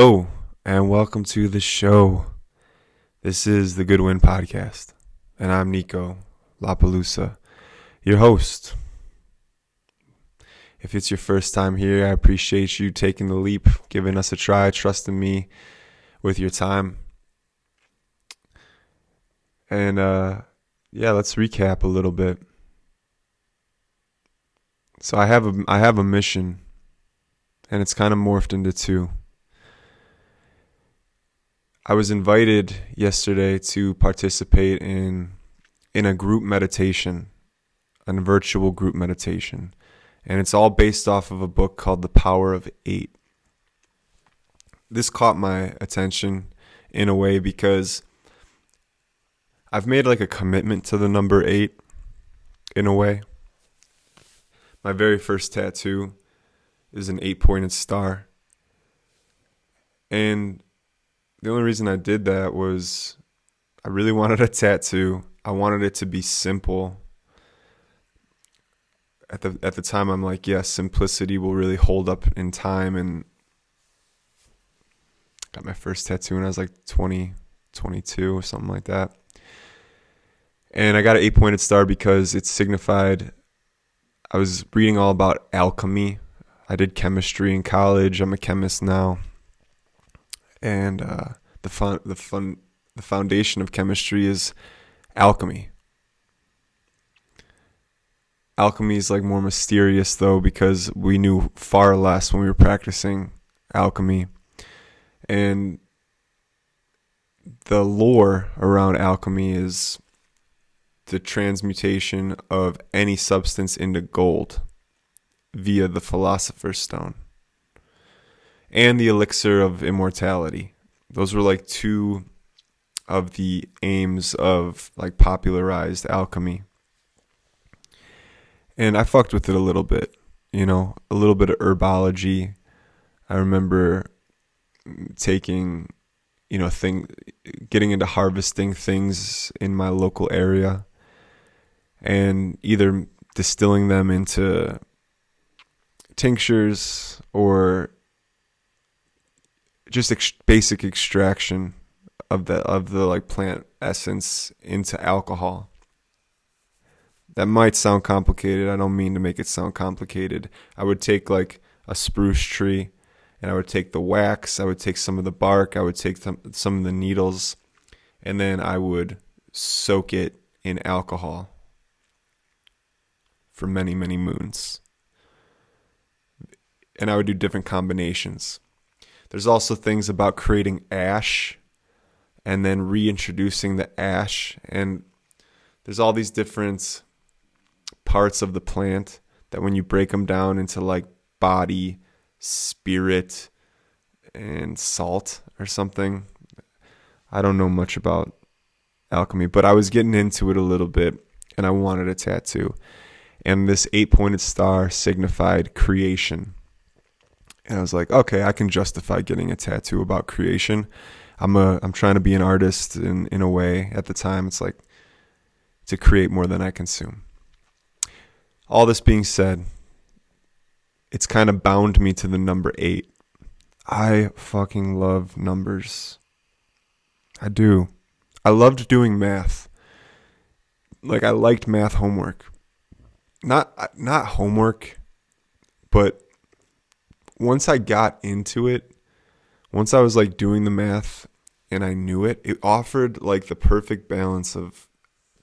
Hello, and welcome to the show. This is the Goodwind Podcast, and I'm Niko LaPelusa, your host. If it's your first time here, I appreciate you taking the leap, giving us a try, trusting me with your time. And let's recap a little bit. So I have a mission, and it's kind of morphed into two. I was invited yesterday to participate in a group meditation, a virtual group meditation. And it's all based off of a book called The Power of Eight. This caught my attention in a way because I've made like a commitment to the number 8 in a way. My very first tattoo is an 8-pointed star. And the only reason I did that was I really wanted a tattoo. I wanted it to be simple. At the time, I'm like, yes, simplicity will really hold up in time. And got my first tattoo when I was like 20, 22 or something like that. And I got an 8-pointed star because it signified, I was reading all about alchemy. I did chemistry in college. I'm a chemist now. And the foundation of chemistry is alchemy. Alchemy is like more mysterious though, because we knew far less when we were practicing alchemy. And the lore around alchemy is the transmutation of any substance into gold via the Philosopher's Stone and the elixir of immortality. Those were like two of the aims of like popularized alchemy. And I fucked with it a little bit, a little bit of herbology. I remember taking, getting into harvesting things in my local area and either distilling them into tinctures or just basic extraction of the like plant essence into alcohol. That might sound complicated. I don't mean to make it sound complicated. I would take like a spruce tree and I would take the wax, I would take some of the bark, I would take some of the needles, and then I would soak it in alcohol for many, many moons. And I would do different combinations. There's also things about creating ash and then reintroducing the ash. And there's all these different parts of the plant that when you break them down into like body, spirit, and salt or something. I don't know much about alchemy, but I was getting into it a little bit and I wanted a tattoo. And this 8-pointed star signified creation. And I was like, okay, I can justify getting a tattoo about creation. I'm trying to be an artist in a way. At the time, it's like to create more than I consume. All this being said, it's kind of bound me to the number 8. I fucking love numbers. I do. I loved doing math. Like I liked math homework. Not homework, but once I got into it, once I was like doing the math and I knew it, it offered like the perfect balance of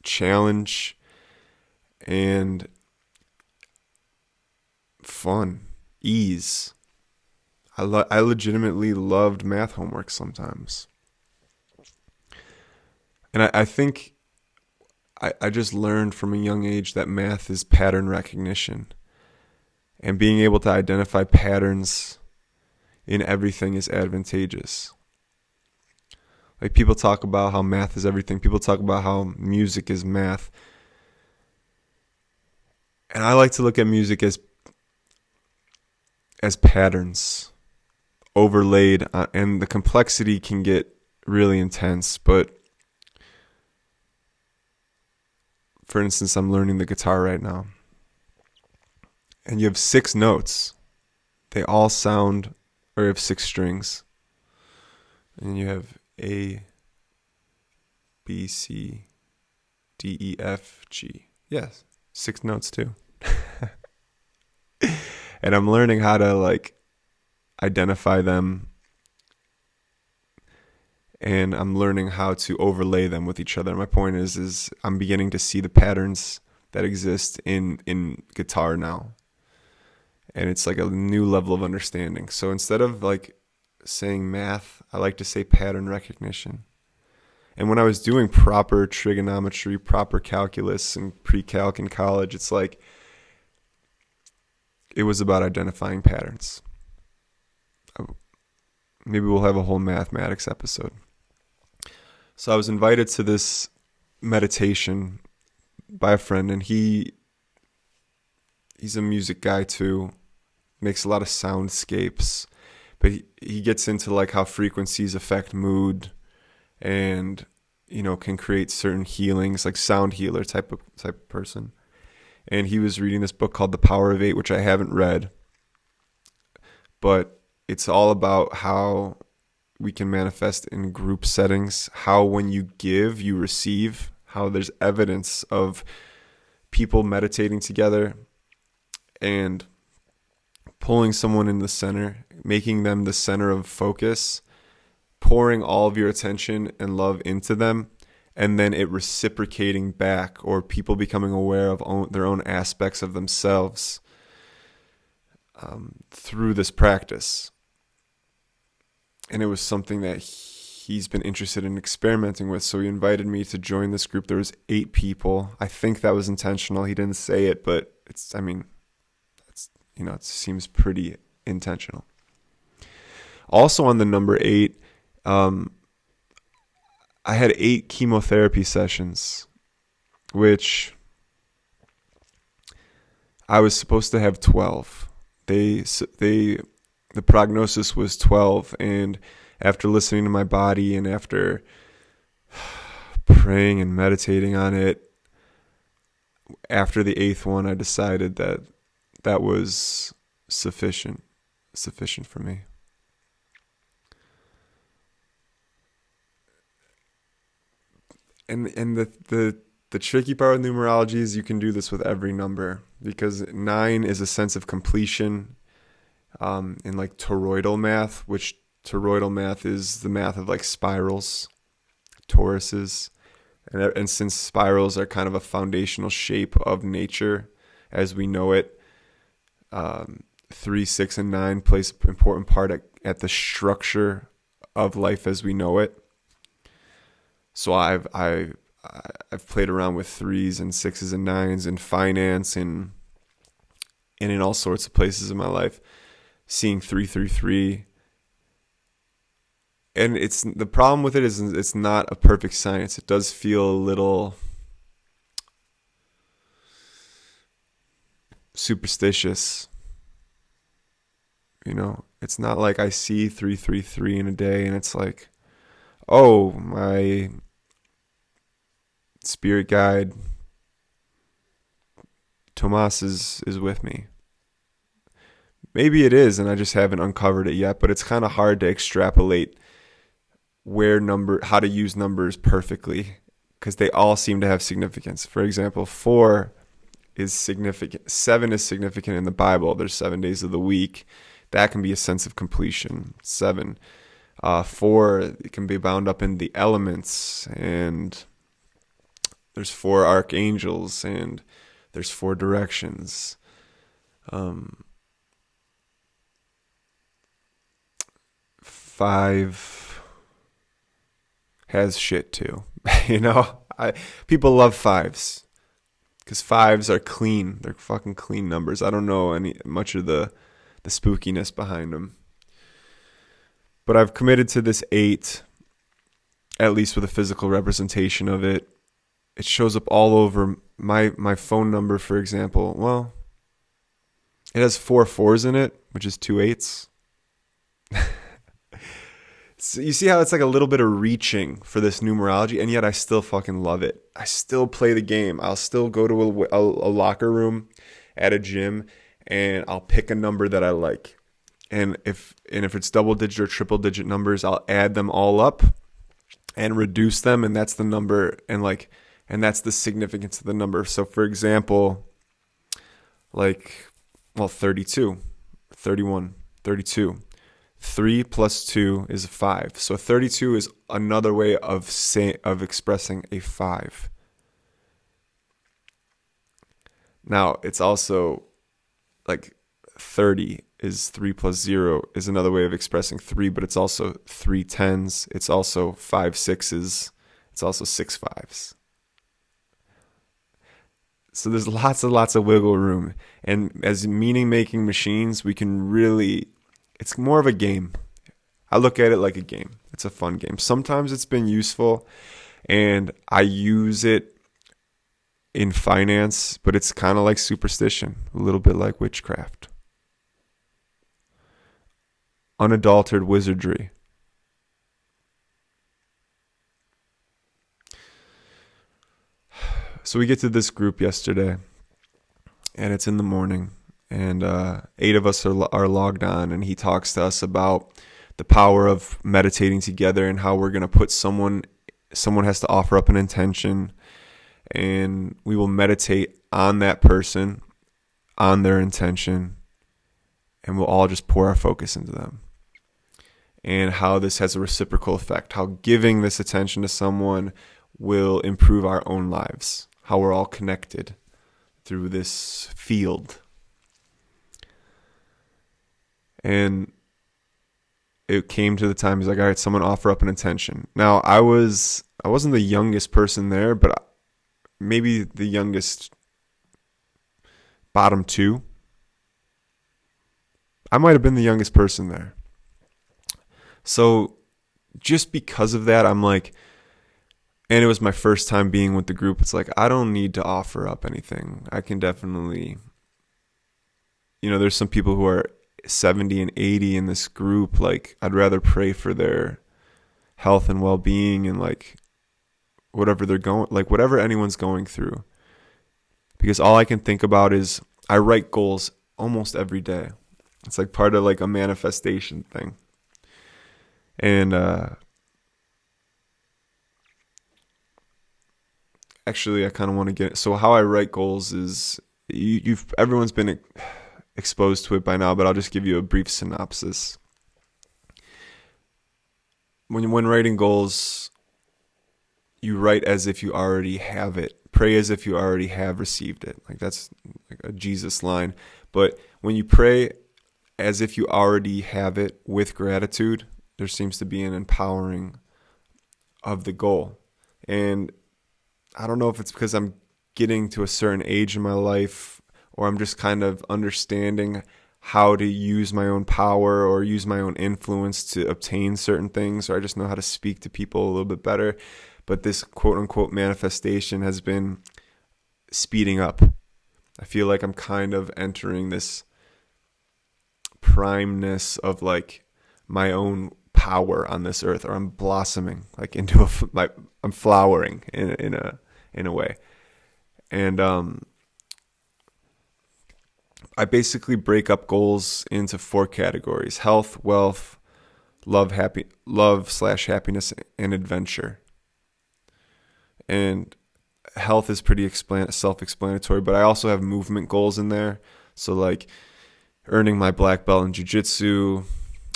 challenge and fun, ease. I legitimately loved math homework sometimes. And I think I just learned from a young age that math is pattern recognition. And being able to identify patterns in everything is advantageous. Like people talk about how math is everything. People talk about how music is math. And I like to look at music as patterns overlaid, and the complexity can get really intense. But for instance, I'm learning the guitar right now. And you have 6 notes. They all sound, or you have 6 strings. And you have A, B, C, D, E, F, G. Yes, 6 notes too. And I'm learning how to like identify them, and I'm learning how to overlay them with each other. My point is I'm beginning to see the patterns that exist in guitar now. And it's like a new level of understanding. So instead of like saying math, I like to say pattern recognition. And when I was doing proper trigonometry, proper calculus, and pre-calc in college, it's like it was about identifying patterns. Maybe we'll have a whole mathematics episode. So I was invited to this meditation by a friend, and he's a music guy too, makes a lot of soundscapes, but he gets into like how frequencies affect mood, and can create certain healings, like sound healer type of person. And he was reading this book called The Power of Eight, which I haven't read, but it's all about how we can manifest in group settings, how when you give, you receive, how there's evidence of people meditating together and pulling someone in the center, making them the center of focus, pouring all of your attention and love into them, and then it reciprocating back, or people becoming aware of their own aspects of themselves through this practice. And it was something that he's been interested in experimenting with, so he invited me to join this group. There was 8 people. I think that was intentional. He didn't say it, but it seems pretty intentional. Also on the number 8, I had 8 chemotherapy sessions, which I was supposed to have 12. The prognosis was 12, and after listening to my body and after praying and meditating on it, after the 8th one, I decided that was sufficient for me. And the tricky part with numerology is you can do this with every number, because 9 is a sense of completion in like toroidal math, which toroidal math is the math of like spirals, toruses. And since spirals are kind of a foundational shape of nature as we know it, 3, 6, and 9 plays an important part at the structure of life as we know it. So I've played around with 3s and 6s and 9s in finance and in all sorts of places in my life, seeing 333. And the problem with it is it's not a perfect science. It does feel a little superstitious. It's not like I see 333 in a day and it's like, oh, my spirit guide Tomas is with me. Maybe it is, and I just haven't uncovered it yet, but it's kind of hard to extrapolate how to use numbers perfectly, because they all seem to have significance. For example, 4 is significant. 7 is significant in the Bible. There's 7 days of the week. That can be a sense of completion. 7. 4, it can be bound up in the elements, and there's 4 archangels, and there's 4 directions. 5 has shit too. People love 5s because 5s are clean. They're fucking clean numbers. I don't know much of the spookiness behind them. But I've committed to this 8, at least with a physical representation of it. It shows up all over my phone number, for example. Well, it has 4 4s in it, which is 2 8s. So you see how it's like a little bit of reaching for this numerology, and yet I still fucking love it. I still play the game. I'll still go to a locker room at a gym, and I'll pick a number that I like. And if it's double digit or triple digit numbers, I'll add them all up and reduce them, and that's the number, and that's the significance of the number. So for example, 32, 31, 32. 3 plus 2 is 5. So 32 is another way of expressing a 5. Now, it's also 30 is 3 plus 0 is another way of expressing 3, but it's also 3 tens. It's also 5 sixes. It's also 6 fives. So there's lots and lots of wiggle room. And as meaning-making machines, we can really, it's more of a game. I look at it like a game. It's a fun game. Sometimes it's been useful, and I use it in finance, but it's kind of like superstition, a little bit like witchcraft. Unadulterated wizardry. So we get to this group yesterday, and it's in the morning, and 8 of us are logged on, and he talks to us about the power of meditating together and how we're going to put someone has to offer up an intention, and we will meditate on that person, on their intention, and we'll all just pour our focus into them. And how this has a reciprocal effect, how giving this attention to someone will improve our own lives, how we're all connected through this field. And it came to the time, he's like, all right, someone offer up an intention. Now, I wasn't the youngest person there, but maybe the youngest, bottom 2. I might have been the youngest person there. So just because of that, I'm like, and it was my first time being with the group, it's like, I don't need to offer up anything. I can definitely, there's some people who are 70 and 80 in this group. Like, I'd rather pray for their health and well-being and whatever anyone's going through. Because all I can think about is I write goals almost every day. It's like part of like a manifestation thing. And actually, I kind of want to get. So how I write goals is everyone's been exposed to it by now, but I'll just give you a brief synopsis. When writing goals, you write as if you already have it. Pray as if you already have received it. Like, that's like a Jesus line. But when you pray as if you already have it with gratitude, there seems to be an empowering of the goal. And I don't know if it's because I'm getting to a certain age in my life, or I'm just kind of understanding how to use my own power or use my own influence to obtain certain things, or I just know how to speak to people a little bit better. But this quote-unquote manifestation has been speeding up. I feel like I'm kind of entering this primeness of like my own power on this earth, or I'm blossoming like into I'm flowering in a way. And I basically break up goals into 4 categories: health, wealth, love/happiness, and adventure. And health is pretty self-explanatory, but I also have movement goals in there. So like earning my black belt in jiu-jitsu,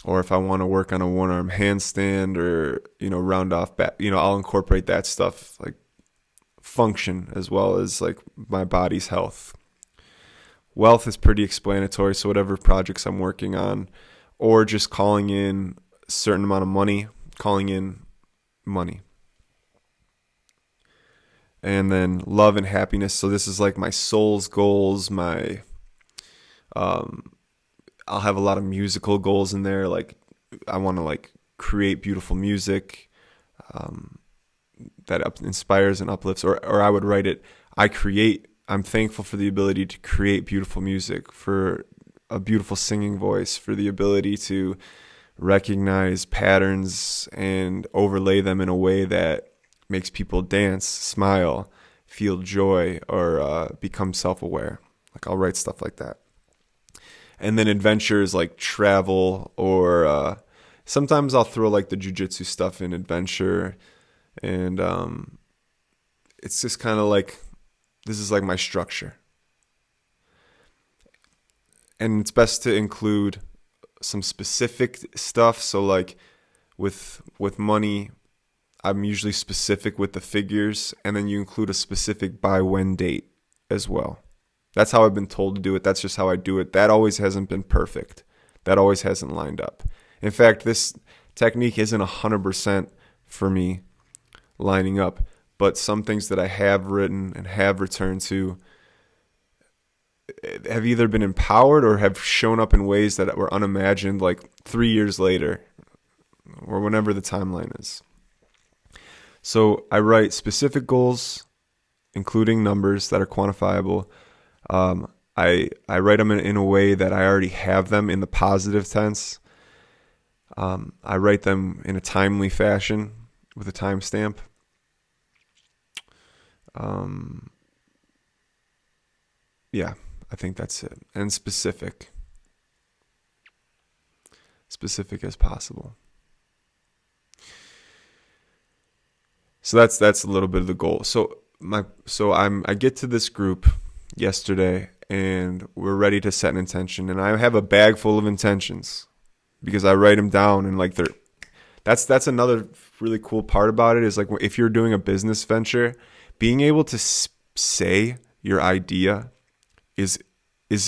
or if I want to work on a one-arm handstand, or, round off back, I'll incorporate that stuff, like function as well as like my body's health. Wealth is pretty explanatory. So whatever projects I'm working on, or just calling in a certain amount of money, And then love and happiness. So this is like my soul's goals, I'll have a lot of musical goals in there. Like, I want to like create beautiful music that inspires and uplifts, or I would write it, I'm thankful for the ability to create beautiful music, for a beautiful singing voice, for the ability to recognize patterns and overlay them in a way that makes people dance, smile, feel joy, or become self-aware. Like, I'll write stuff like that. And then adventure is like travel, or sometimes I'll throw like the jujitsu stuff in adventure. And it's just kind of like, this is like my structure. And it's best to include some specific stuff. So like with money, I'm usually specific with the figures, and then you include a specific by when date as well. That's how I've been told to do it. That's just how I do it. That always hasn't been perfect. That always hasn't lined up. In fact, this technique isn't 100% for me lining up, but some things that I have written and have returned to have either been empowered or have shown up in ways that were unimagined, like 3 years later or whenever the timeline is. So I write specific goals, including numbers that are quantifiable. I write them in a way that I already have them in the positive tense. I write them in a timely fashion with a timestamp. Yeah, I think that's it. And specific as possible. So that's a little bit of the goal. I get to this group yesterday, and we're ready to set an intention, and I have a bag full of intentions because I write them down, and like that's another really cool part about it is like if you're doing a business venture, being able to say your idea is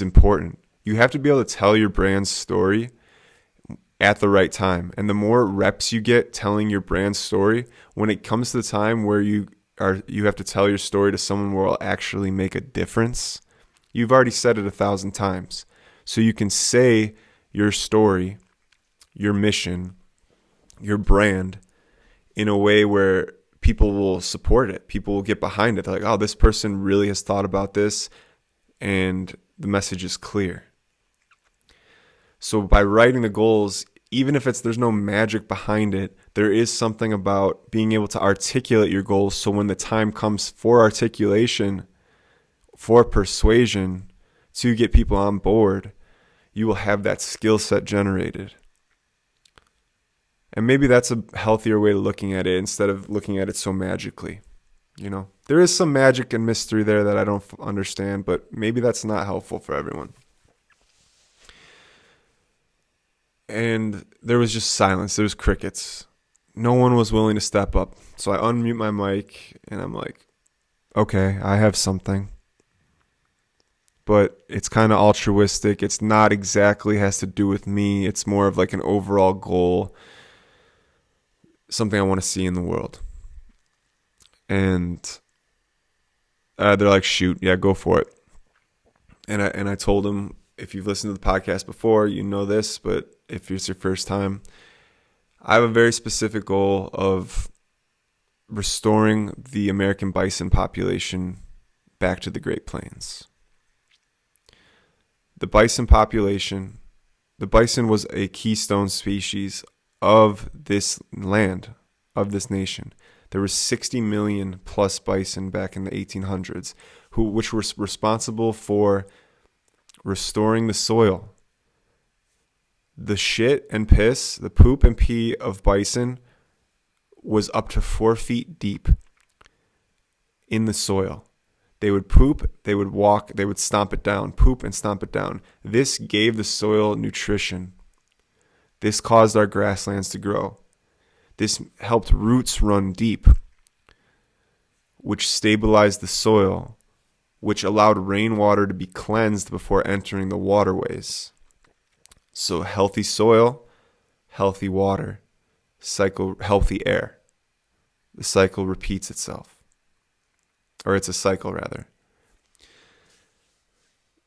important. You have to be able to tell your brand's story at the right time. And the more reps you get telling your brand story, when it comes to the time where you have to tell your story to someone where it'll actually make a difference, you've already said it 1,000 times. So you can say your story, your mission, your brand in a way where people will support it. People will get behind it. They're like, oh, this person really has thought about this, and the message is clear. So by writing the goals, even if there's no magic behind it, there is something about being able to articulate your goals. So when the time comes for articulation, for persuasion, to get people on board, you will have that skill set generated. And maybe that's a healthier way of looking at it instead of looking at it so magically. You know, there is some magic and mystery there that I don't understand, but maybe that's not helpful for everyone. And there was just silence. There was crickets. No one was willing to step up. So I unmute my mic and I'm like, okay, I have something. But it's kind of altruistic. It's not exactly has to do with me. It's more of like an overall goal. Something I want to see in the world. And they're like, shoot, yeah, go for it. And I told them, if you've listened to the podcast before, you know this, but if it's your first time, I have a very specific goal of restoring the American bison population back to the Great Plains. The bison population, the bison was a keystone species of this land, of this nation. There was 60 million plus bison back in the 1800s, which were responsible for restoring the soil. The shit and piss, the poop and pee of bison was up to 4 feet deep in the soil. They would poop, they would walk, they would stomp it down, poop and stomp it down. This gave the soil nutrition. This caused our grasslands to grow. This helped roots run deep, which stabilized the soil, which allowed rainwater to be cleansed before entering the waterways. So healthy soil, healthy water, healthy air. The cycle repeats itself. Or it's a cycle, rather.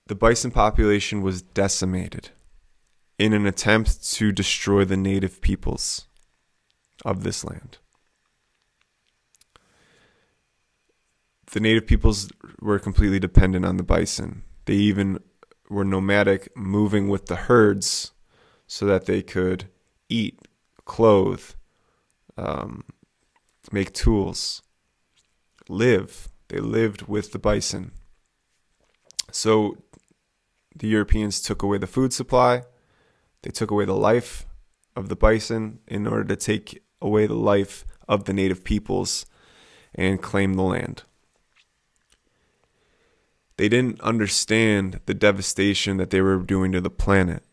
The bison population was decimated in an attempt to destroy the native peoples of this land. The native peoples were completely dependent on the bison. They even were nomadic, moving with the herds so that they could eat, clothe, make tools, live. They lived with the bison. So the Europeans took away the food supply. They took away the life of the bison in order to take away the life of the native peoples and claim the land. They didn't understand the devastation that they were doing to the planet.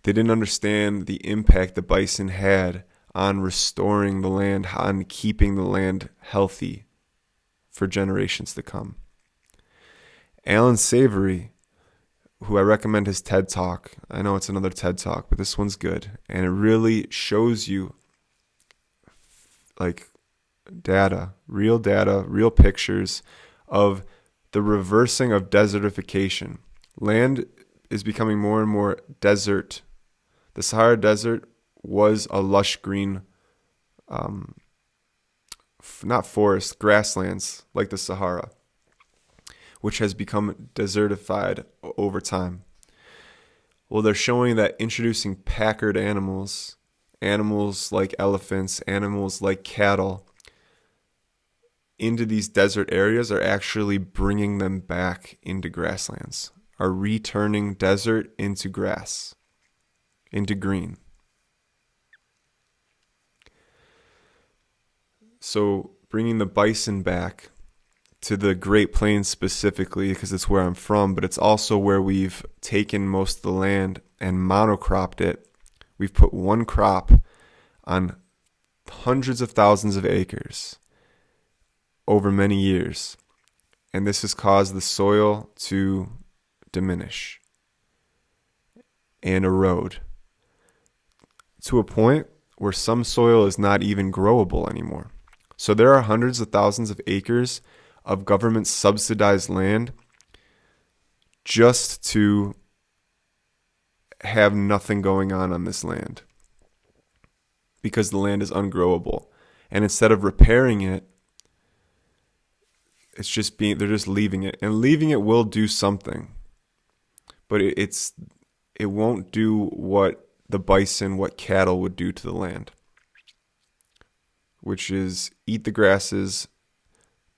They didn't understand the impact the bison had on restoring the land, on keeping the land healthy for generations to come. Alan Savory, who I recommend his TED Talk. I know it's another TED Talk, but this one's good. And it really shows you like data, real pictures of the reversing of desertification. Land is becoming more and more desert. The Sahara Desert was a lush green, not forest, grasslands like the Sahara, which has become desertified over time. Well, they're showing that introducing packered animals like elephants, animals like cattle, into these desert areas are actually bringing them back into grasslands, are returning desert into grass, into green. So bringing the bison back to the Great Plains specifically, because it's where I'm from, but it's also where we've taken most of the land and monocropped it. We've put one crop on hundreds of thousands of acres over many years. And this has caused the soil to diminish and erode to a point where some soil is not even growable anymore. So there are hundreds of thousands of acres of government subsidized land just to have nothing going on this land because the land is ungrowable. And instead of repairing it, they're just leaving it. And leaving it will do something, but it won't do what the bison, what cattle would do to the land, which is eat the grasses,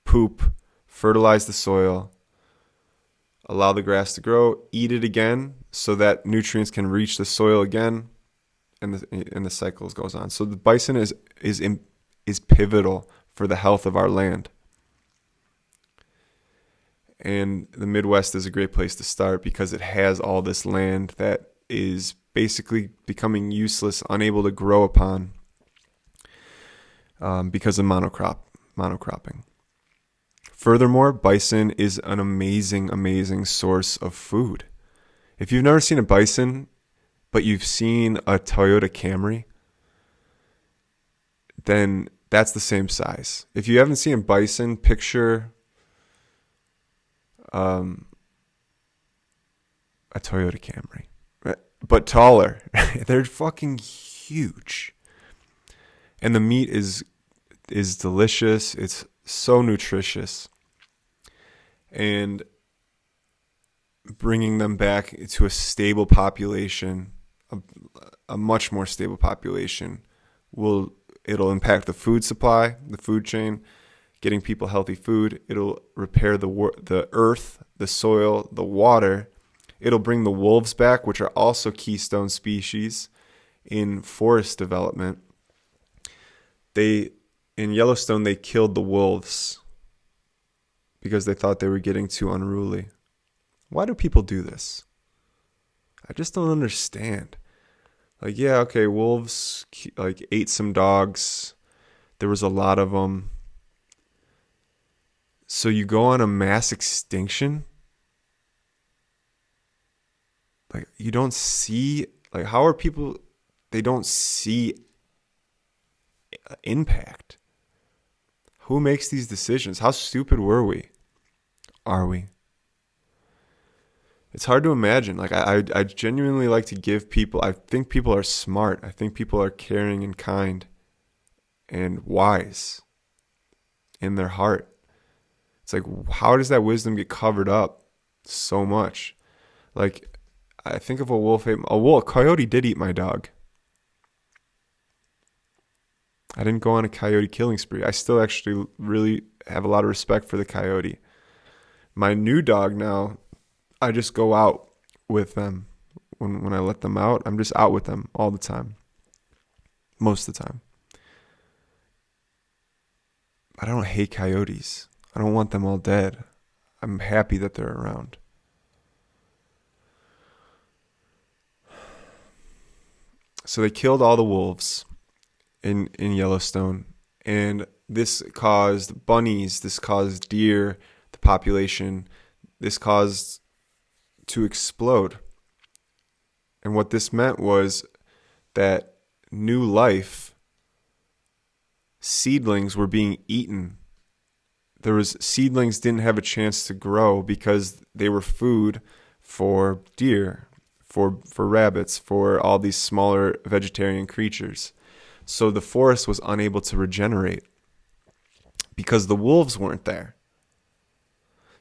poop, fertilize the soil, allow the grass to grow, eat it again so that nutrients can reach the soil again, and the cycle goes on. So the bison is pivotal for the health of our land. And the Midwest is a great place to start because it has all this land that is basically becoming useless, unable to grow upon because of monocropping. Furthermore, bison is an amazing, amazing source of food. If you've never seen a bison, but you've seen a Toyota Camry, then that's the same size. If you haven't seen a bison, picture a Toyota Camry, but taller. They're fucking huge. And the meat is delicious. It's so nutritious. And bringing them back to a stable population, a much more stable population, it'll impact the food supply, the food chain, getting people healthy food. It'll repair the earth, the soil, the water. It'll bring the wolves back, which are also keystone species in forest development. In Yellowstone, they killed the wolves because they thought they were getting too unruly. Why do people do this? I just don't understand. Like, yeah, okay, wolves ate some dogs. There was a lot of them. So you go on a mass extinction? Like, you don't see, like, how are people, they don't see impact? Who makes these decisions? How stupid are we? It's hard to imagine. Like, I genuinely like to give people, I think people are smart. I think people are caring and kind and wise in their heart. It's like, how does that wisdom get covered up so much? Like, I think of a coyote did eat my dog. I didn't go on a coyote killing spree. I still actually really have a lot of respect for the coyote. My new dog now, I just go out with them. When I let them out, I'm just out with them all the time. Most of the time. I don't hate coyotes. I don't want them all dead. I'm happy that they're around. So they killed all the wolves in Yellowstone. And this caused bunnies, this caused deer, the population, this caused to explode. And what this meant was that new life, seedlings were being eaten. Seedlings didn't have a chance to grow because they were food for deer, for rabbits, for all these smaller vegetarian creatures. So the forest was unable to regenerate because the wolves weren't there.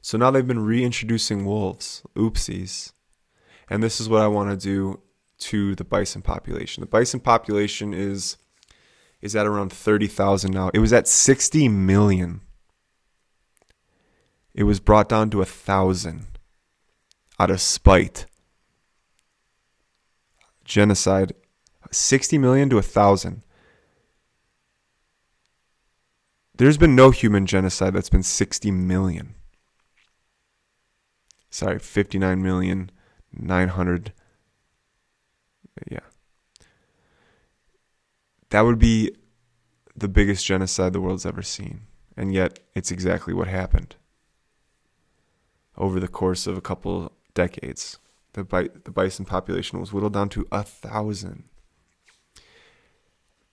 So now they've been reintroducing wolves. Oopsies. And this is what I want to do to the bison population. The bison population is at around 30,000 now. It was at 60 million. It was brought down to 1,000 out of spite. Genocide. 60 million to 1,000. There's been no human genocide that's been 60 million. Sorry, 59,900,000. Yeah. That would be the biggest genocide the world's ever seen. And yet, it's exactly what happened. Over the course of a couple decades, the bison population was whittled down to 1,000.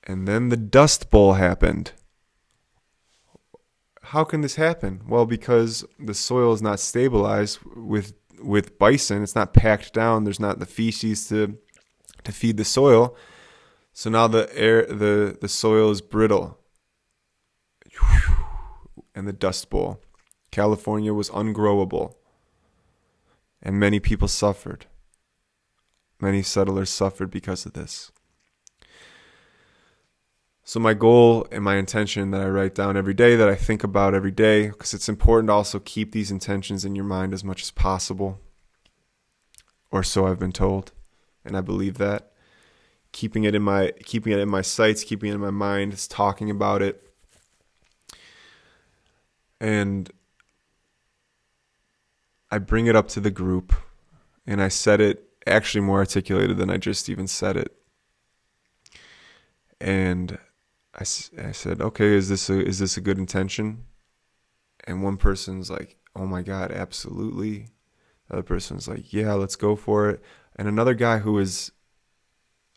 And then the Dust Bowl happened. How can this happen? Well, because the soil is not stabilized with bison. It's not packed down. There's not the feces to feed the soil. So now the soil is brittle. And the Dust Bowl. California was ungrowable. And many people suffered. Many settlers suffered because of this. So my goal and my intention that I write down every day, that I think about every day, because it's important to also keep these intentions in your mind as much as possible. Or so I've been told. And I believe that. Keeping it in my sights, keeping it in my mind, is talking about it. And I bring it up to the group, and I said it actually more articulated than I just even said it. And I said, okay, is this a good intention? And one person's like, oh my God, absolutely. The other person's like, yeah, let's go for it. And another guy who is,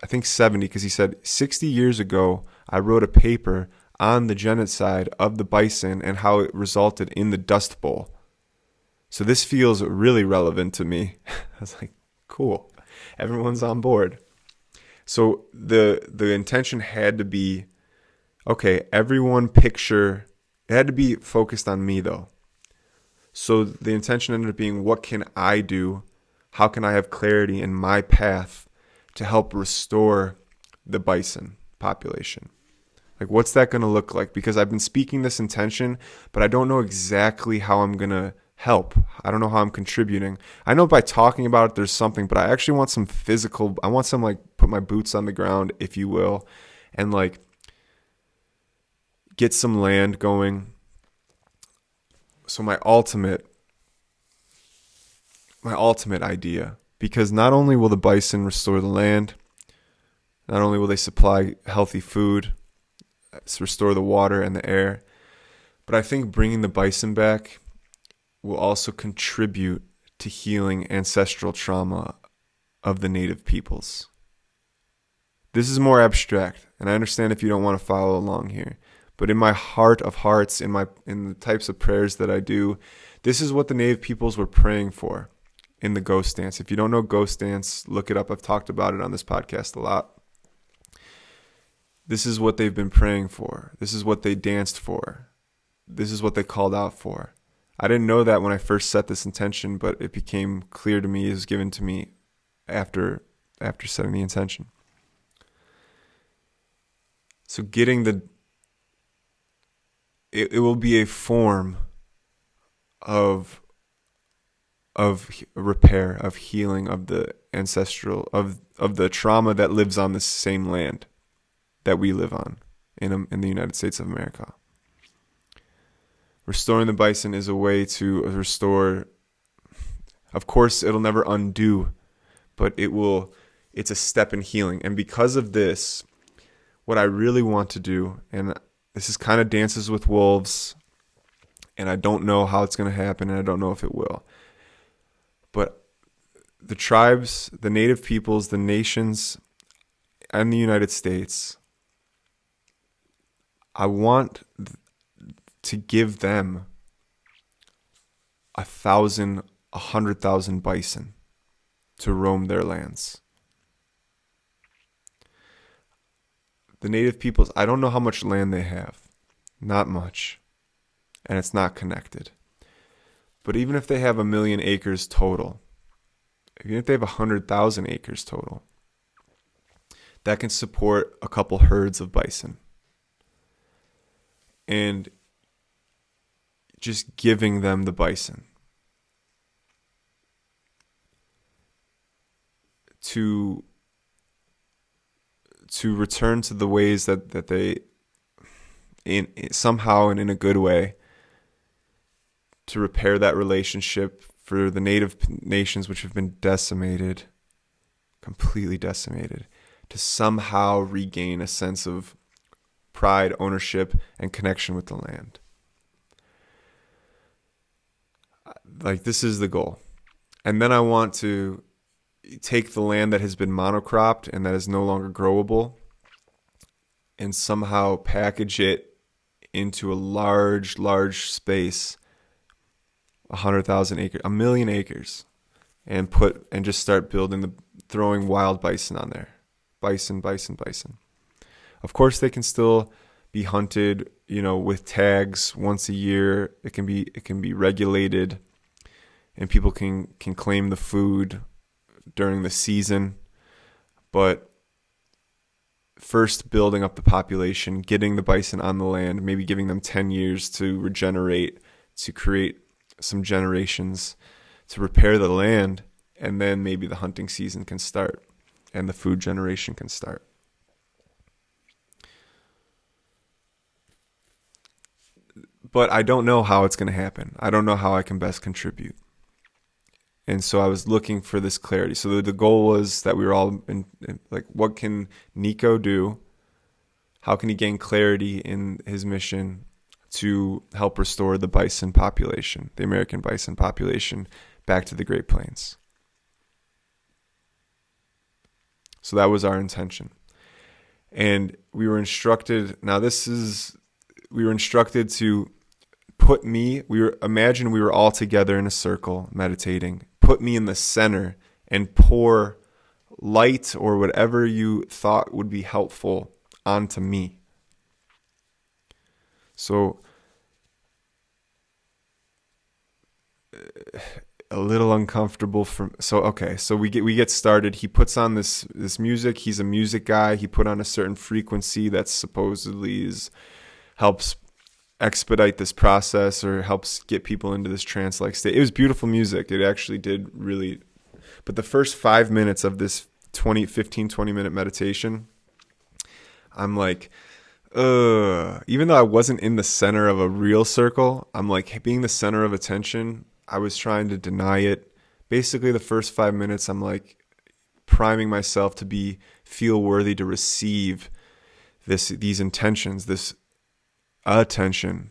I think 70, because he said 60 years ago, I wrote a paper on the genocide of the bison and how it resulted in the Dust Bowl. So this feels really relevant to me. I was like, cool. Everyone's on board. So the intention had to be, okay, everyone picture, it had to be focused on me though. So the intention ended up being, what can I do? How can I have clarity in my path to help restore the bison population? Like, what's that going to look like? Because I've been speaking this intention, but I don't know exactly how I'm going to help. I don't know how I'm contributing. I know by talking about it, there's something, but I actually want some physical, I want some, like, put my boots on the ground, if you will, and like get some land going. So my ultimate idea, because not only will the bison restore the land, not only will they supply healthy food, restore the water and the air, but I think bringing the bison back will also contribute to healing ancestral trauma of the native peoples. This is more abstract, and I understand if you don't want to follow along here, but in my heart of hearts, in the types of prayers that I do, this is what the native peoples were praying for in the ghost dance. If you don't know ghost dance, look it up. I've talked about it on this podcast a lot. This is what they've been praying for. This is what they danced for. This is what they called out for. I didn't know that when I first set this intention, but it became clear to me, it was given to me after setting the intention. So it will be a form of repair, of healing, of the ancestral, of the trauma that lives on the same land that we live on in the United States of America. Restoring the bison is a way to restore. Of course, it'll never undo, but it's a step in healing. And because of this, what I really want to do, and this is kind of dances with wolves, and I don't know how it's going to happen, and I don't know if it will. But the tribes, the native peoples, the nations, and the United States, I want to give them 100,000 bison to roam their lands. The native peoples, I don't know how much land they have. Not much. And it's not connected. But even if they have 1 million acres total, even if they have 100,000 acres total, that can support a couple herds of bison. And just giving them the bison to return to the ways that they somehow and in a good way, to repair that relationship for the native nations which have been completely decimated, to somehow regain a sense of pride, ownership, and connection with the land. Like, this is the goal. And then I want to take the land that has been monocropped and that is no longer growable and somehow package it into a large space, 100,000 acres, 1 million acres, and just start throwing wild bison on there. Bison. Of course, they can still be hunted, with tags once a year. It can be regulated, and people can claim the food during the season. But first, building up the population, getting the bison on the land, maybe giving them 10 years to regenerate, to create some generations, to repair the land, and then maybe the hunting season can start and the food generation can start. But I don't know how it's going to happen. I don't know how I can best contribute. And so I was looking for this clarity. So the goal was that we were all like, what can Niko do? How can he gain clarity in his mission to help restore the bison population, the American bison population, back to the Great Plains? So that was our intention. And we were instructed, we were instructed to imagine we were all together in a circle meditating, put me in the center and pour light or whatever you thought would be helpful onto me. So a little uncomfortable so we get started. He puts on this music. He's a music guy. He put on a certain frequency that supposedly helps expedite this process or helps get people into this trance-like state. It was beautiful music. It actually did really. But the first 5 minutes of this 20 minute meditation, I'm like, even though I wasn't in the center of a real circle, I'm like, being the center of attention, I was trying to deny it. Basically, the first 5 minutes, I'm like priming myself to feel worthy to receive these intentions, this attention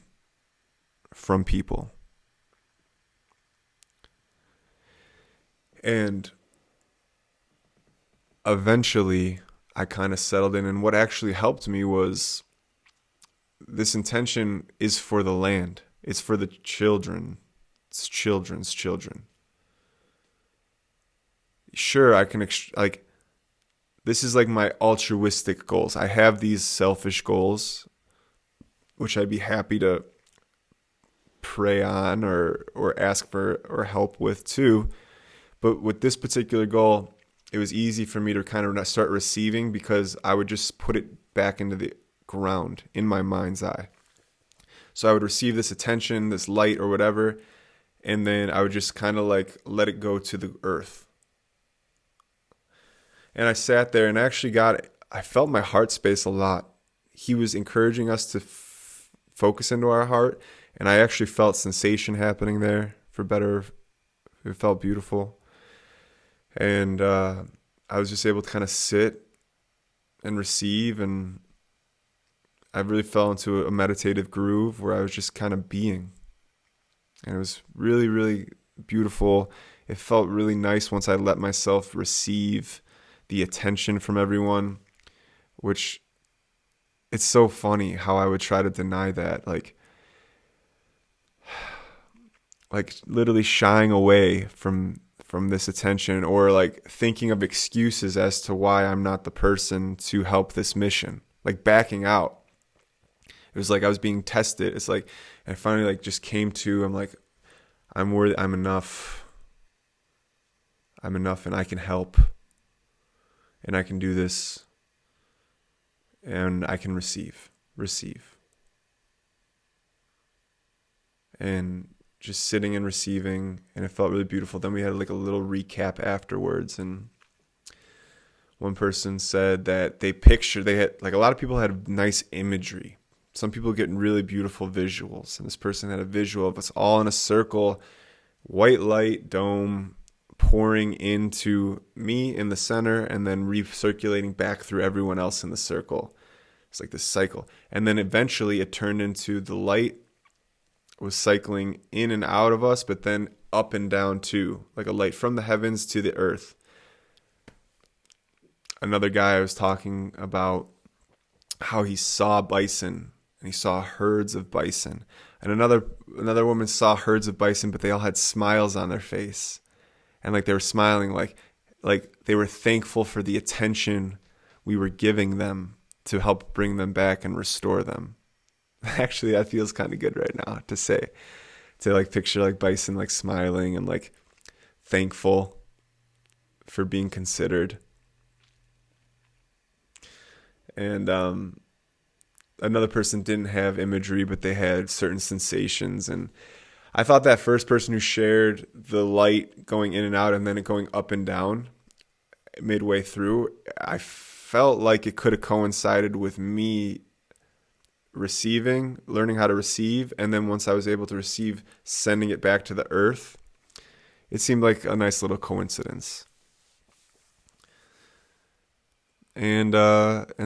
from people. And eventually I kind of settled in, and what actually helped me was this intention is for the land. It's for the children. It's children's children. Sure, I can this is like my altruistic goals. I have these selfish goals, which I'd be happy to pray on or ask for or help with too. But with this particular goal, it was easy for me to kind of start receiving because I would just put it back into the ground in my mind's eye. So I would receive this attention, this light or whatever, and then I would just kind of like let it go to the earth. And I sat there and I felt my heart space a lot. He was encouraging us to focus into our heart, and I actually felt sensation happening there, for better. It felt beautiful. And I was just able to kind of sit and receive, and I really fell into a meditative groove where I was just kind of being. And it was really, really beautiful. It felt really nice once I let myself receive the attention from everyone, which it's so funny how I would try to deny that. Like literally shying away from this attention, or like thinking of excuses as to why I'm not the person to help this mission, like backing out. It was like I was being tested. It's like I finally like just came to, I'm like, I'm worthy, I'm enough, and I can help, and I can do this, and I can receive. And just sitting and receiving, and it felt really beautiful. Then we had like a little recap afterwards, and one person said that they had like, a lot of people had nice imagery. Some people get really beautiful visuals, and this person had a visual of us all in a circle, white light dome pouring into me in the center, and then recirculating back through everyone else in the circle. It's like this cycle. And then eventually it turned into the light was cycling in and out of us, but then up and down too, like a light from the heavens to the earth. Another guy I was talking about how he saw bison, and he saw herds of bison. And another woman saw herds of bison, but they all had smiles on their face. And like they were smiling, like they were thankful for the attention we were giving them to help bring them back and restore them. Actually, that feels kind of good right now to say, to like picture like bison like smiling and like thankful for being considered. And another person didn't have imagery, but they had certain sensations. And I thought that first person who shared the light going in and out and then it going up and down midway through, I felt like it could have coincided with me learning how to receive, and then once I was able to receive, sending it back to the earth. It seemed like a nice little coincidence. And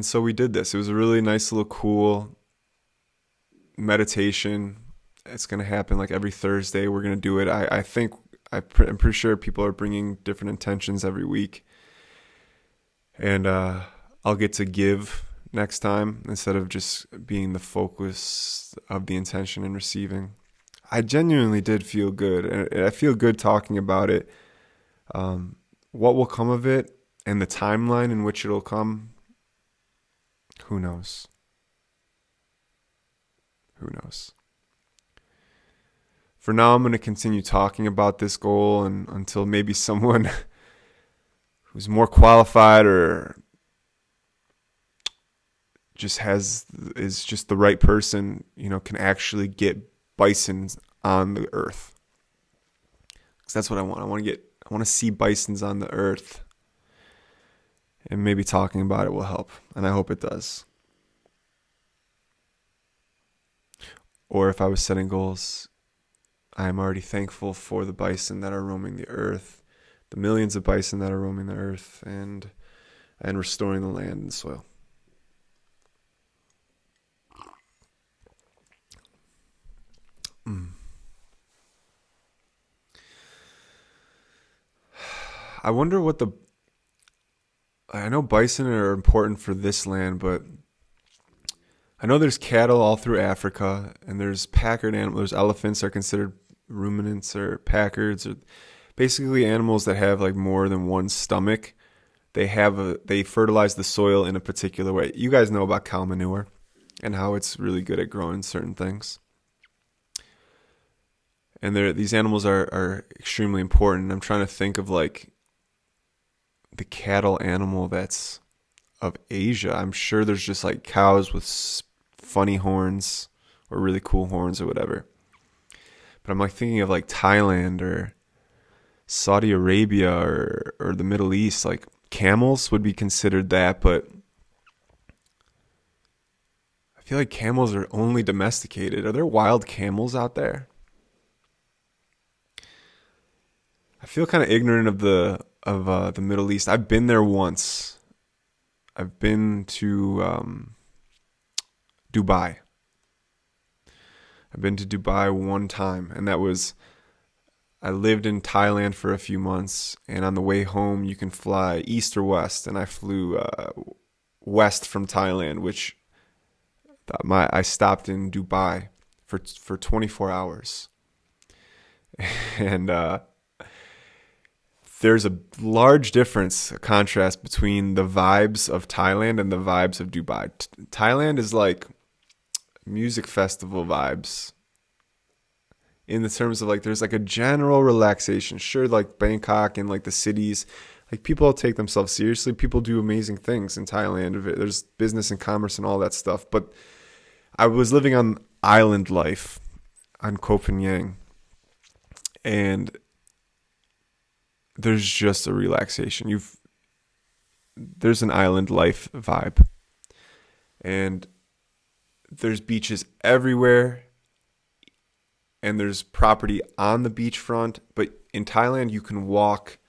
so we did this. It was a really nice little cool meditation. It's going to happen like every Thursday. We're going to do it. I'm pretty sure people are bringing different intentions every week. And I'll get to give next time instead of just being the focus of the intention and receiving. I genuinely did feel good, and I feel good talking about it. What will come of it and the timeline in which it'll come, who knows? For now, I'm going to continue talking about this goal and until maybe someone who's more qualified or is just the right person, can actually get bisons on the earth. Because that's what I want. I want to see bisons on the earth. And maybe talking about it will help. And I hope it does. Or if I was setting goals, I am already thankful for the bison that are roaming the earth, the millions of bison that are roaming the earth, and restoring the land and soil. I wonder I know bison are important for this land, but I know there's cattle all through Africa, and there's packered animals. There's elephants are considered ruminants or packards, or basically animals that have like more than one stomach. They fertilize the soil in a particular way. You guys know about cow manure and how it's really good at growing certain things. And these animals are extremely important. I'm trying to think of like the cattle animal that's of Asia. I'm sure there's just like cows with funny horns or really cool horns or whatever. But I'm like thinking of like Thailand or Saudi Arabia or the Middle East. Like camels would be considered that, but I feel like camels are only domesticated. Are there wild camels out there? I feel kind of ignorant of the Middle East. I've been there once. I've been to Dubai. I've been to Dubai one time, and I lived in Thailand for a few months, and on the way home you can fly east or west, and I flew west from Thailand, which I stopped in Dubai for 24 hours. And there's a large difference, a contrast between the vibes of Thailand and the vibes of Dubai. Thailand is like music festival vibes in the terms of like there's like a general relaxation. Sure, like Bangkok and like the cities, like people take themselves seriously. People do amazing things in Thailand. There's business and commerce and all that stuff. But I was living on island life on Koh Phangan, and there's just a relaxation. There's an island life vibe, and there's beaches everywhere, and there's property on the beachfront. But in Thailand, you can walk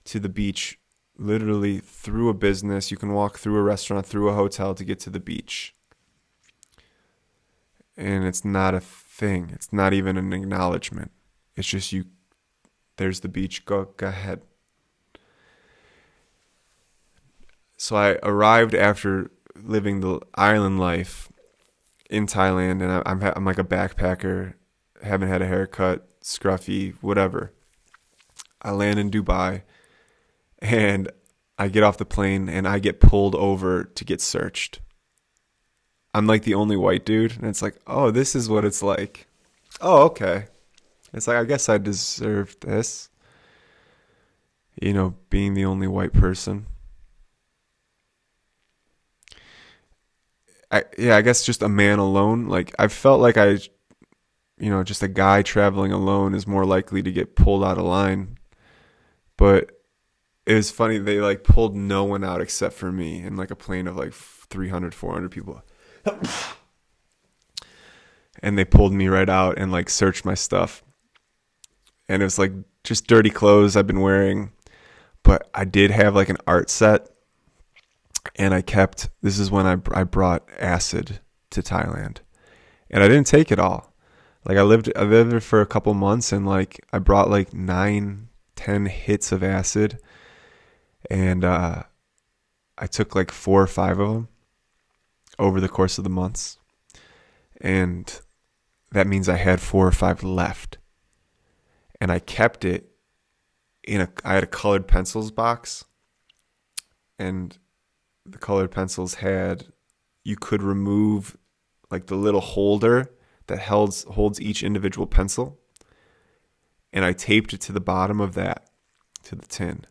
to the beach literally through a business. You can walk through a restaurant, through a hotel to get to the beach. And it's not a thing. It's not even an acknowledgement. It's just there's the beach. Go ahead. So I arrived after living the island life in Thailand, and I'm like a backpacker, haven't had a haircut, scruffy, whatever. I land in Dubai, and I get off the plane, and I get pulled over to get searched. I'm like the only white dude, and it's like, oh, this is what it's like. Oh, okay. It's like, I guess I deserve this. You know, being the only white person. I guess just a man alone. Like, I felt like just a guy traveling alone is more likely to get pulled out of line. But it was funny, they like pulled no one out except for me in like a plane of like 300, 400 people. And they pulled me right out and like searched my stuff. And it was like just dirty clothes I've been wearing. But I did have like an art set. And this is when I brought acid to Thailand. And I didn't take it all. Like I lived there for a couple months, and like I brought like 9-10 hits of acid. And I took like 4 or 5 of them over the course of the months. And that means I had 4 or 5 left. And I kept it I had a colored pencils box. And the colored pencils you could remove like the little holder that holds each individual pencil. And I taped it to the bottom of that, to the tin.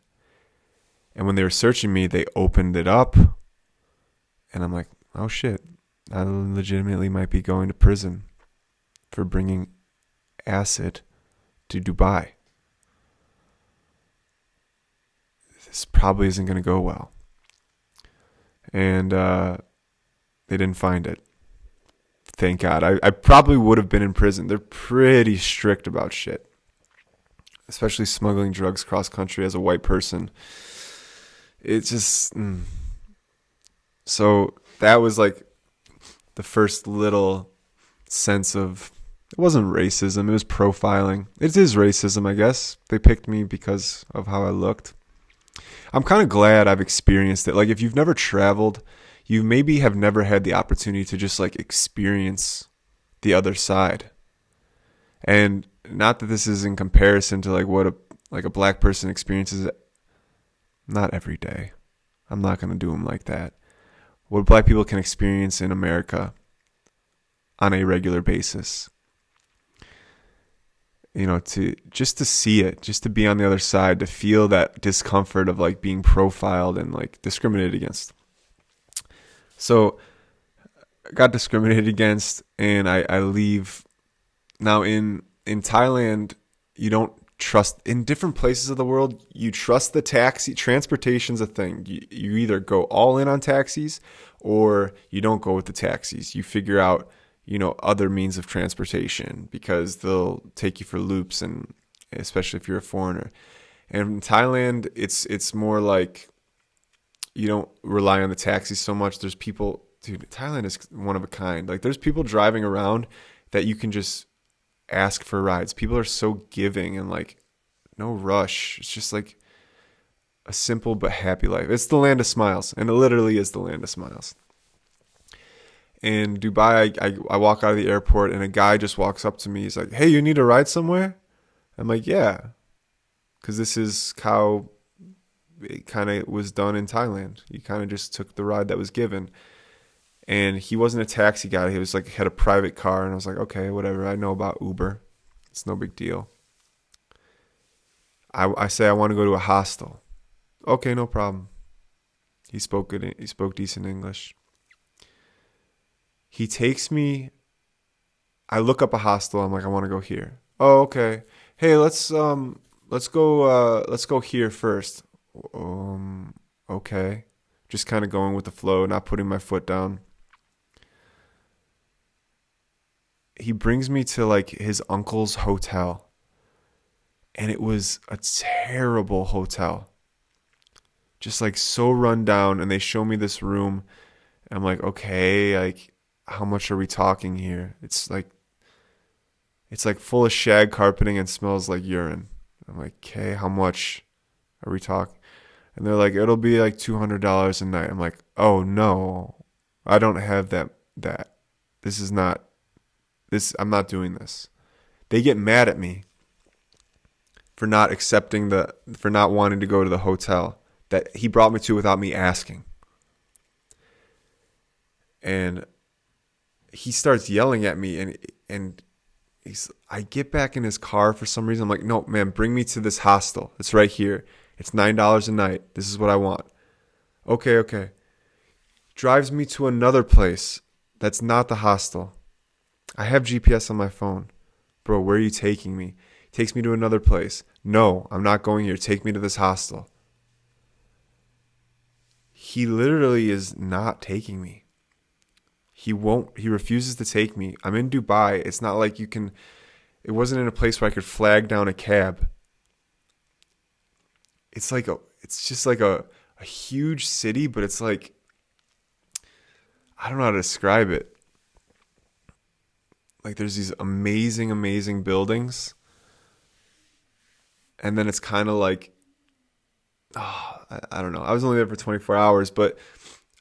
And when they were searching me, they opened it up. And I'm like, oh shit, I legitimately might be going to prison for bringing acid to Dubai. This probably isn't going to go well. And they didn't find it. Thank God. I probably would have been in prison. They're pretty strict about shit. Especially smuggling drugs cross country as a white person. It's just... So that was like the first little sense of... It wasn't racism. It was profiling. It is racism, I guess. They picked me because of how I looked. I'm kind of glad I've experienced it. Like, if you've never traveled, you maybe have never had the opportunity to just like experience the other side. And not that this is in comparison to like what a black person experiences. Not every day. I'm not going to do them like that. What black people can experience in America on a regular basis. You know, to see it, just to be on the other side, to feel that discomfort of like being profiled and like discriminated against. So I got discriminated against, and I leave now in in Thailand, you don't trust, in different places of the world, you trust the taxi. Transportation's a thing. You either go all in on taxis or you don't go with the taxis. You figure out, other means of transportation because they'll take you for loops, and especially if you're a foreigner. And in Thailand, it's more like you don't rely on the taxis so much. There's people, dude, Thailand is one of a kind. Like, there's people driving around that you can just ask for rides. People are so giving and like no rush. It's just like a simple but happy life. It's the land of smiles, and it literally is the land of smiles. In Dubai, I walk out of the airport and a guy just walks up to me. He's like, "Hey, you need a ride somewhere?" I'm like, "Yeah," because this is how it kind of was done in Thailand. You kind of just took the ride that was given. And he wasn't a taxi guy. He was like, had a private car. And I was like, okay, whatever. I know about Uber. It's no big deal. I say I want to go to a hostel. Okay, no problem. He spoke good. He spoke decent English. He takes me. I look up a hostel. I'm like, I want to go here. Oh, okay. Hey, let's go here first. Okay. Just kind of going with the flow, not putting my foot down. He brings me to like his uncle's hotel, and it was a terrible hotel, just like so run down. And they show me this room, and I'm like, okay, like how much are we talking here? It's like full of shag carpeting and smells like urine. I'm like, okay, how much are we talking? And they're like, it'll be like $200 a night. I'm like, oh no, I don't have that. I'm not doing this. They get mad at me for not wanting to go to the hotel that he brought me to without me asking. And he starts yelling at me, and I get back in his car for some reason. I'm like, no, man, bring me to this hostel. It's right here. It's $9 a night. This is what I want. Okay. Drives me to another place that's not the hostel. I have GPS on my phone. Bro, where are you taking me? Takes me to another place. No, I'm not going here. Take me to this hostel. He literally is not taking me. He refuses to take me. I'm in Dubai. It's not like it wasn't in a place where I could flag down a cab. It's just like a huge city, but it's like, I don't know how to describe it. Like, there's these amazing, amazing buildings. And then it's kind of like, I don't know. I was only there for 24 hours, but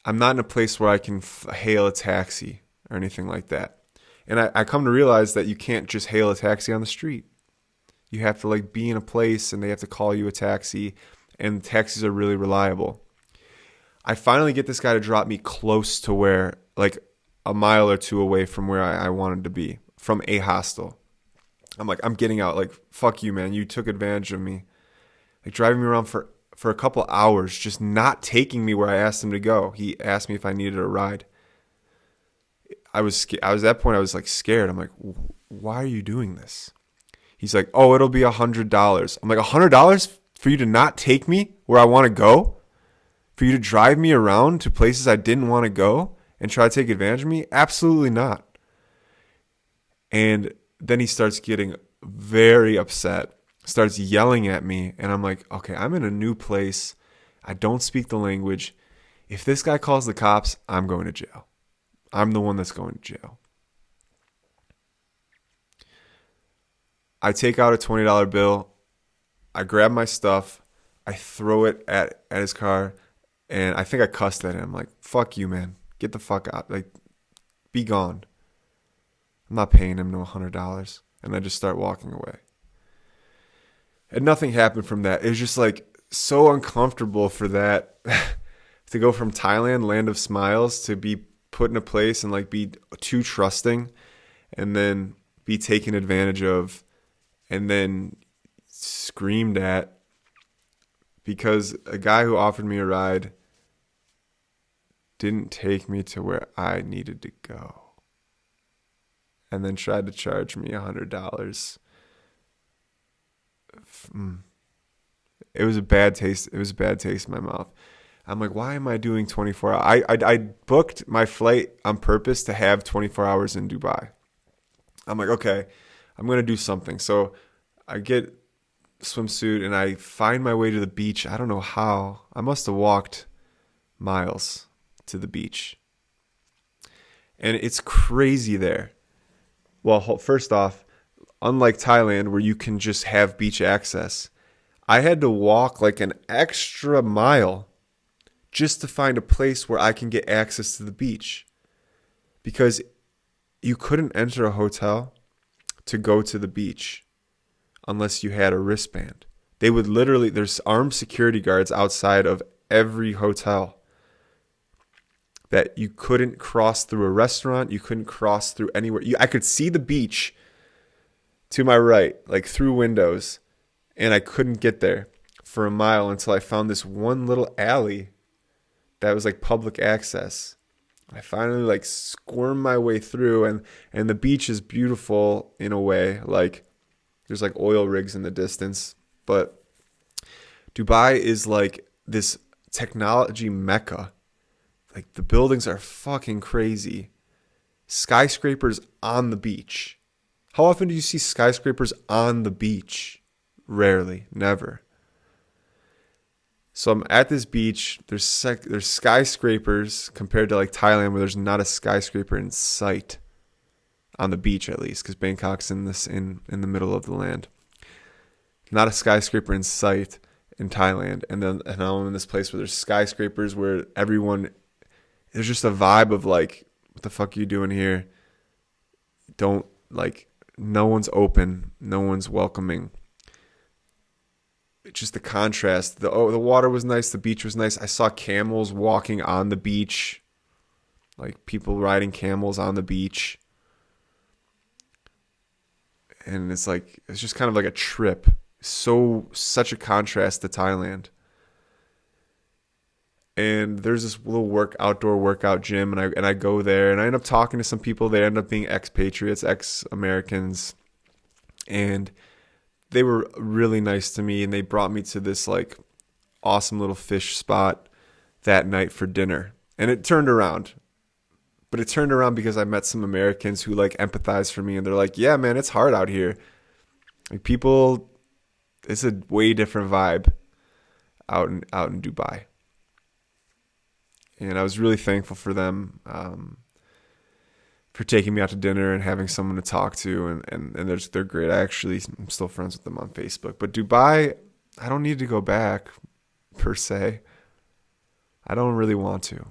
I'm not in a place where I can hail a taxi or anything like that. And I come to realize that you can't just hail a taxi on the street. You have to like be in a place and they have to call you a taxi, and taxis are really reliable. I finally get this guy to drop me close to where, like a mile or two away from where I wanted to be, from a hostel. I'm like, I'm getting out. Like, fuck you, man. You took advantage of me. Like, driving me around for a couple hours, just not taking me where I asked him to go. He asked me if I needed a ride. I was at that point, I was like scared. I'm like, why are you doing this? He's like, oh, it'll be $100. I'm like, $100 for you to not take me where I want to go? For you to drive me around to places I didn't want to go and try to take advantage of me? Absolutely not. And then he starts getting very upset, starts yelling at me. And I'm like, okay, I'm in a new place. I don't speak the language. If this guy calls the cops, I'm going to jail. I'm the one that's going to jail. I take out a $20 bill. I grab my stuff. I throw it at his car. And I think I cussed at him. Like, fuck you, man. Get the fuck out. Like, be gone. I'm not paying him no $100. And I just start walking away. And nothing happened from that. It was just like so uncomfortable for that. To go from Thailand, land of smiles, to be put in a place and like be too trusting. And then be taken advantage of. And then screamed at. Because a guy who offered me a ride didn't take me to where I needed to go. And then tried to charge me $100 It was a bad taste. It was a bad taste in my mouth. I'm like, why am I doing 24 hours? I booked my flight on purpose to have 24 hours in Dubai. I'm like, okay, I'm going to do something. So I get swimsuit and I find my way to the beach. I don't know how. I must have walked miles to the beach. And it's crazy there. Well, first off, unlike Thailand where you can just have beach access, I had to walk like an extra mile just to find a place where I can get access to the beach. Because you couldn't enter a hotel to go to the beach unless you had a wristband. They would literally, there's armed security guards outside of every hotel that you couldn't cross through a restaurant. You couldn't cross through anywhere. I could see the beach to my right, like through windows, and I couldn't get there for a mile until I found this one little alley that was like public access. I finally like squirmed my way through, and the beach is beautiful in a way. Like there's like oil rigs in the distance, but Dubai is like this technology mecca. Like the buildings are fucking crazy. Skyscrapers on the beach. How often do you see skyscrapers on the beach? Rarely, never. So I'm at this beach. There's skyscrapers compared to like Thailand, where there's not a skyscraper in sight on the beach, at least, because Bangkok's in the middle of the land. Not a skyscraper in sight in Thailand, and now I'm in this place where there's skyscrapers where there's just a vibe of like, what the fuck are you doing here? No one's open, no one's welcoming. It's just the contrast. The water was nice, the beach was nice. I saw camels walking on the beach, like people riding camels on the beach. And it's just kind of like a trip. Such a contrast to Thailand. And there's this little outdoor workout gym, and I go there, and I end up talking to some people. They end up being expatriates, ex-Americans, and they were really nice to me, and they brought me to this like awesome little fish spot that night for dinner. And it turned around. But it turned around because I met some Americans who like empathize for me, and they're like, yeah, man, it's hard out here. Like it's a way different vibe out in Dubai. And I was really thankful for them for taking me out to dinner and having someone to talk to. And they're great. I'm still friends with them on Facebook. But Dubai, I don't need to go back, per se. I don't really want to.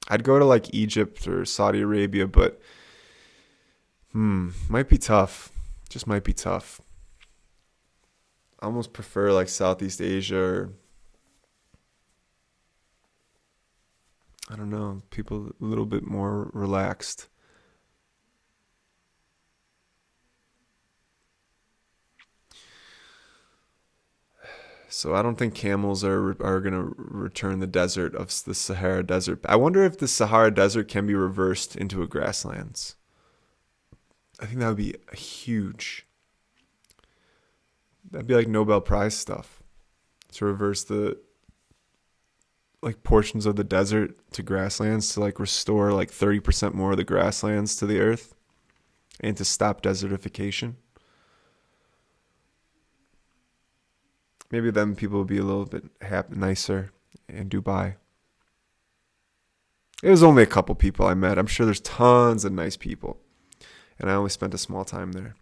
I'd go to like Egypt or Saudi Arabia, but might be tough. Just might be tough. I almost prefer like Southeast Asia or, I don't know, people a little bit more relaxed. So I don't think camels are going to return the desert of the Sahara Desert. I wonder if the Sahara Desert can be reversed into a grasslands. I think that would be huge. That'd be like Nobel Prize stuff, to reverse the like portions of the desert to grasslands, to like restore like 30% more of the grasslands to the earth, and to stop desertification. Maybe then people will be a little bit nicer in Dubai. It was only a couple people I met. I'm sure there's tons of nice people. And I only spent a small time there.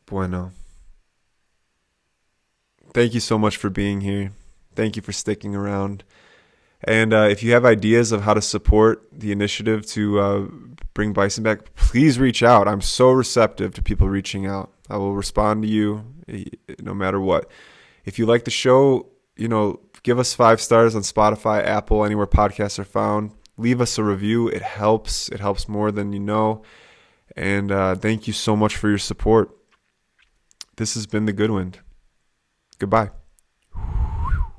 Bueno. Thank you so much for being here. Thank you for sticking around. And if you have ideas of how to support the initiative to bring bison back, please reach out. I'm so receptive to people reaching out. I will respond to you no matter what. If you like the show, give us 5 stars on Spotify, Apple, anywhere podcasts are found. Leave us a review. It helps. It helps more than you know. And thank you so much for your support. This has been the Goodwind. Goodbye.